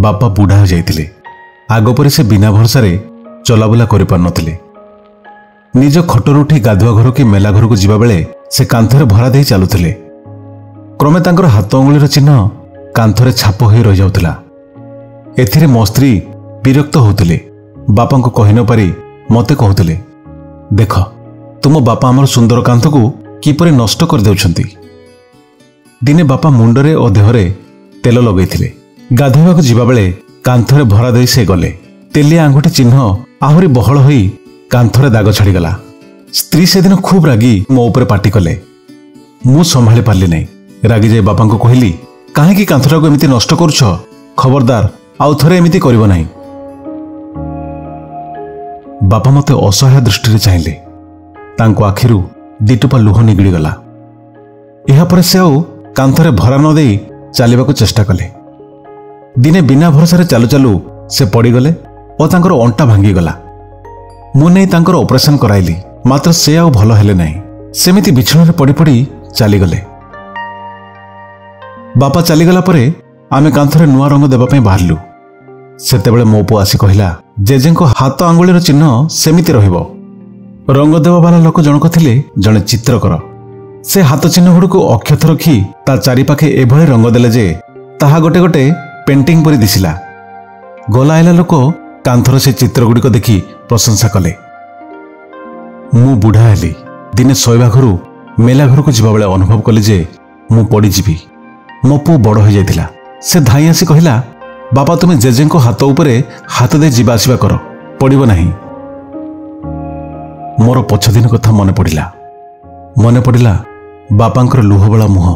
बापा बुढ़ा हो जाइतिले। आगपरी से बिना भरसारे चलाबुला करि पार नथिले। निज खटरू उठी गाधुआ घर कि मेला घर को जिबा बेले से कांथरे भरा दे चलुथिले। क्रमे तांकर हाथ अंगुलीर चिन्ह कांथरे छाप होई रहि जाउथिला। एथिरे मो स्त्री विरक्त होउथिले। बापा को कहि न पारि मते कहउथिले, देख तुम बापा आमर सुंदर कांथ को किपरि नष्ट कर देउछंती। दिने बापा मुंडरे और देहरे तेल लगैथिले। गाधोइबाकु जिबा बेले कांथरे भरा देई से गले। तेलिया आंगुठी चिन्ह आहुरी बहल होई कांथरे दाग छाड़ीगला। स्त्री से दिन खूब रागी मो ऊपर पाटी कले। मु संभाली पारली नहीं। रागी जाई बापा को कहली, काहेकि कांथरा को एमिति नष्ट करूछ? खबरदार आउ थरे एमिति करिवो नाही। बापा मते असहाय दृष्टि चाहिए। तांको आखिरु दिटोपा लुह निगड़ी गला। एहा परे से आउ कांथरे भरा न देई चलिबाकु चेष्टा कले। दिने बिना भरोसा चालू चालू से पड़गले और तांकर अंटा भांगी गला। मु नहीं तांकर ऑपरेशन कराइली, मात्र से आउ भल हेले नहीं। सेमिति बिछणारे पड़ी पड़ी चलीगले। बापा चलीगला परे आमे कांथरे नुआ रंग देबा पई बाहरलु। सेतेबेले मो पुआ आसी कहिला, जेजेंको हाथ आंगुलीर चिन्ह सेमिति रहिबो। रंग देवा वाला लोक जनक थिले जने चित्रकर। से हाथ चिन्ह गुड़िक अक्षत रखी ता चारिपाखे एभली रंग देले जे ताहा गोटे गोटे पेंटिंग परि दिसिला। गला आइला लोक कांथर से चित्र गुड़िक देखि प्रशंसा कले। मु बुढ़ा हेली। दिने शोइबा घरु मेला घर को जिबा बेले अनुभव कले जे मु पड़ी जीवी। मो पु बड़ हो जाइतिला। से धाई आसी कहिला, बापा तुम जेजेंको हाथ उपरे हाथ दे जीवा आसीबा करो, पड़िबो नाही। मोर पछ दिन कथा मन पड़िला बापांकर लुहबला मुह।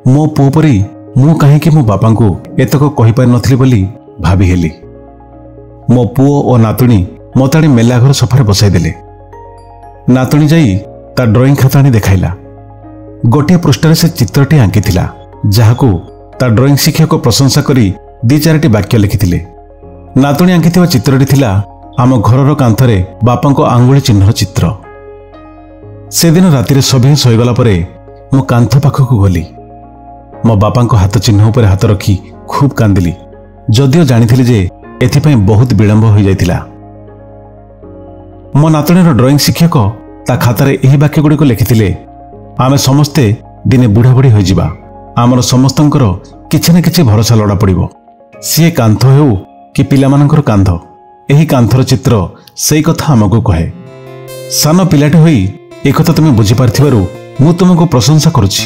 मो पुओ परी मु काहेकि मो बापा को एतक कहि पारि नथिली बोली भाबी हेली। मो पुओ और नातुणी मताणी मेला घर सोफारे बसाई देले। नातुणी जाई ता ड्राइंग खाता आनी देखाइला। गोटे पृष्ठरे से चित्रटी आंकिथिला, जाहाकू ता ड्राइंग शिक्षक प्रशंसा करी दी चारिटी वाक्य लिखिथिले। नातुणी आंकिथिबा चित्रटी थिला आम घरर कांथरे बापांको आंगुली चिन्हर चित्र। से दिन राति सभी शोगला परे मु कांथ पाखक गली। मो बापांको हाथ चिन्ह उपर हाथ रखी खूब कांदिली, जदिओ जानिथिली जे एथिपाई बहुत विलंब हो जाइतिला। मो नातुणीर ड्राइंग शिक्षक ता खातारे एही वाक्य गुड़िक लिखिथिले, आमे समस्ते दिने बुढ़ा बुढ़ी हो जिबा। आमर समस्तंकर किछि न किछि भरोसा लड़ा पड़िबो। सीए कांथ हेउ कि पिलामानंकर कांध, एही कांथर चित्र सेई कथा हमको कहे। सान पिलाटे होई एकथा तुम बुझी पारथिबारु मु तुमको प्रशंसा करुछि।